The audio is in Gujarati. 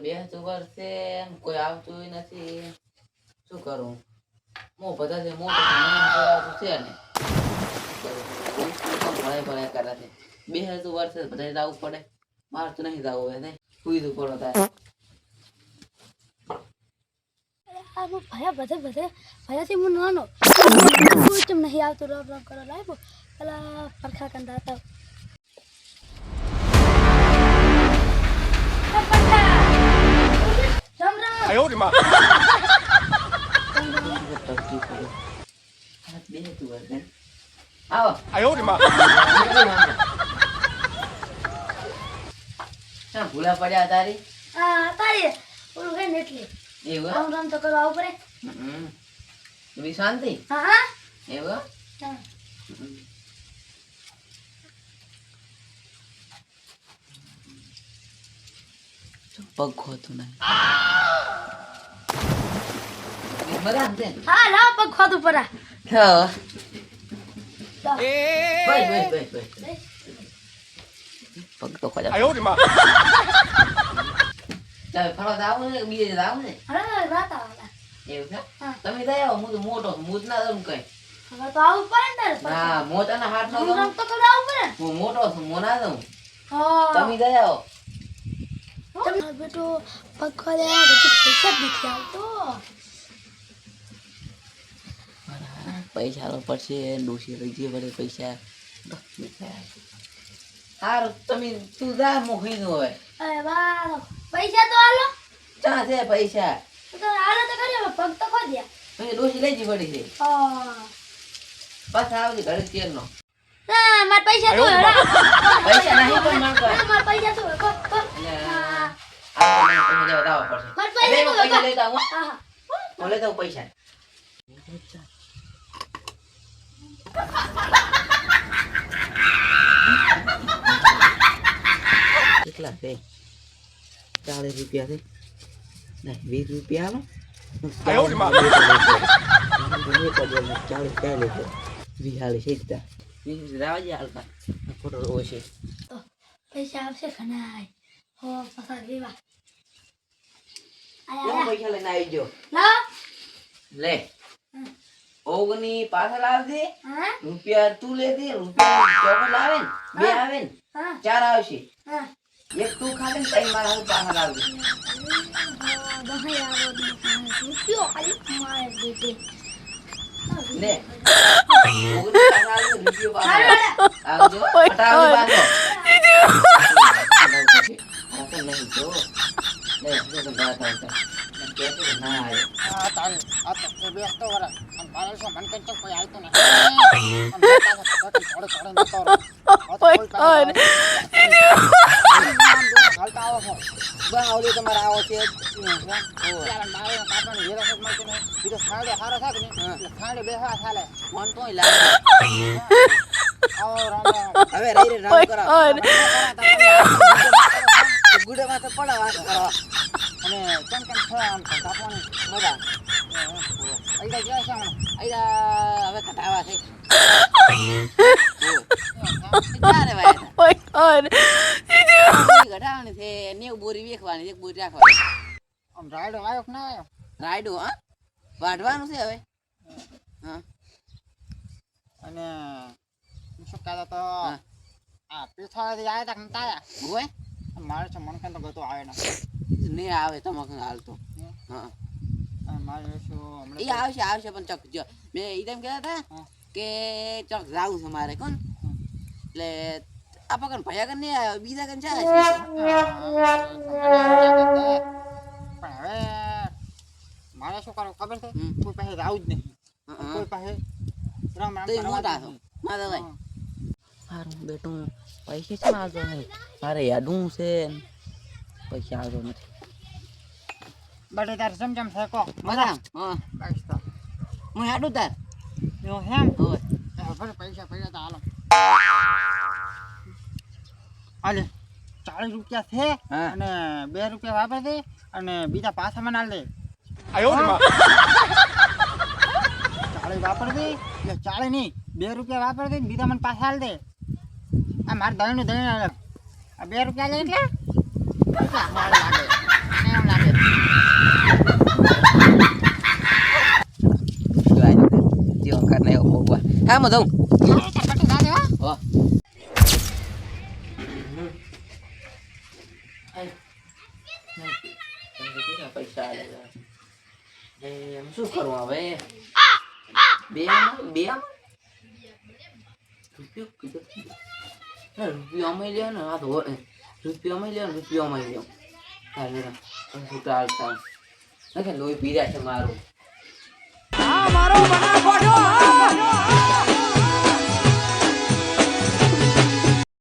બેસતું વર્ષે કોઈ આવતું નથી. શું કરું? હું બધા મોટો છે ને ભણાય ભણાય કરે છે. બેસતું વર્ષે બધા જવું પડે. મારે તો નહીં જવું હવે સુઈ દઉં પડો થાય. ભયાથી હું નાનો કેમ નહીં આવતો રબ રબ કરો લાવ્યો પેલા પરખા કંદા હતા ભૂલા પડ્યા તારી તારી ઓલું હે ને એટલે એવું રામ રામ તો કરવા આવું પડે શાંતિ હા એવું પગ ખોતું નહીં હા લાવ પગ ખોદું પરા પગ તો ખોજા ફરવા આવું ને બીજે આવું ને એવું છે તમે દયા હું તો મોટો હું ના દઉં કઈ હવે તો આવું પડે ને હા મોટાના હાથ નો રામ તો કરવા આવું પડે હું મોટો છું હું ના દઉં હા તમે દયા તમે બેટો પગ ખોલ્યા પછી પૈસા જ નથી આવતો પૈસા પડશે ડોસી લઈ જઈએ પડે પૈસા સારું તમે તું જા મોકલી દો હવે અરે વાહ પૈસા તો આલો ક્યાં છે પૈસા તો આલો તો કર્યો પગ તો ખોદ્યા પછી ડોસી લઈ જઈ પડી છે હા પાછા આવજે ઘરે તેર નો ના માર પૈસા તો પૈસા નહીં પણ માર માર પૈસા તો કો તમે જાવ પડશે માર પૈસા તો પૈસા લઈ જાવ હા હું લઈ જાઉં પૈસા કેટલા છે 40 રૂપિયા છે નહીં 20 રૂપિયા આલો 40 પૈસા આવશે ખનાય હો પસાર લેવા પૈસા લઈને આવી ગયો લાવ લે ઓગની પાછળ આવજે હા રૂપિયા તું લેતી રૂપિયા ચોકડ આવે ને બે આવે ને હા 4 આવશે હા એક તું ખાલે ને તઈ મારા પાછળ આવજે રૂપિયો ખાલી મારે દેતે લે ઓગની પાછળ આવજે રૂપિયો પાછળ આવજો હટાવજો પાછો નહીં તો લે તો બાત આવતા કેતો ના આવ્યો આ તારે આ તો બેસતો વરા અને મારે શું મન કંઈ કોઈ આવતું નહીં થોડો થોડો નતો હાલતા આવો છો બસ આવલી તમારે આવો છે યાર મારે કાપણ હેરા મળતો ને બીજો ખાડે હારો થાક ને એટલે ખાડે બેસવા ચાલે મન તોય લાગે આવો રામ હવે રહી રામ કરા ગુડેમાં તો પડા વાત કરો અને કેમ કેમ થયા આમ કાપવાની મજા આઈડા ગયા છે આઈડા હવે કટાવા છે ક્યારે વાયા ઘટાવાની છે 90 બોરી વેખવાની એક બોરી રાખવાની આમ રાયડો આવ્યો કે ના આવ્યો રાયડો હા વાઢવાનું છે હવે હા અને શું કહેતા તો આ પીછાથી આવ્યા તા નતા આવ્યા હોય મારે છે મન તો ગતો આવે ના નહીં આવે તમારે હાલ તો હા મારે શું હમણાં એ આવશે પણ ચક જો મેં એમ કહેતા હતા કે ચક જાવું છે મારે કોણ એટલે આ પકડ ભયા કર નહીં આવ્યો બીજા કન ચાલે છે પણ હવે મારે શું કરવું ખબર છે કોઈ પાસે આવું જ નહીં કોઈ પાસે રામ રામ તો મોટા છો મારા ભાઈ મારું બેટું પૈસા છે આવતો નહીં મારે યાદું છે પૈસા આવતો નથી બટે તાર સમજમ છે કો મજા હા બસ તો હું યાદું તાર જો હેમ હોય હવે પૈસા પડ્યા તો હાલો હાલે 40 રૂપિયા છે અને 2 રૂપિયા વાપરે દે અને બીજા પાછા મને આલ દે આયો ને 40 વાપર દે એટલે 40 નહીં 2 રૂપિયા વાપર દે બીજા મને પાછા આલ દે આ માર દહીં નું દહીં આ 2 રૂપિયા લે એટલે કેટલા માલ લાગે એમ લાગે જેવો કરને એવો ભોગવા હા હું જાઉં પટી દાદે હો હો પૈસા શું કરવું હવે બે રૂપિયો અમે લ્યો ને આ તો રૂપિયો અમે લ્યો ને રૂપિયો અમે લ્યો લોહી પીર્યા છે મારું મારો બના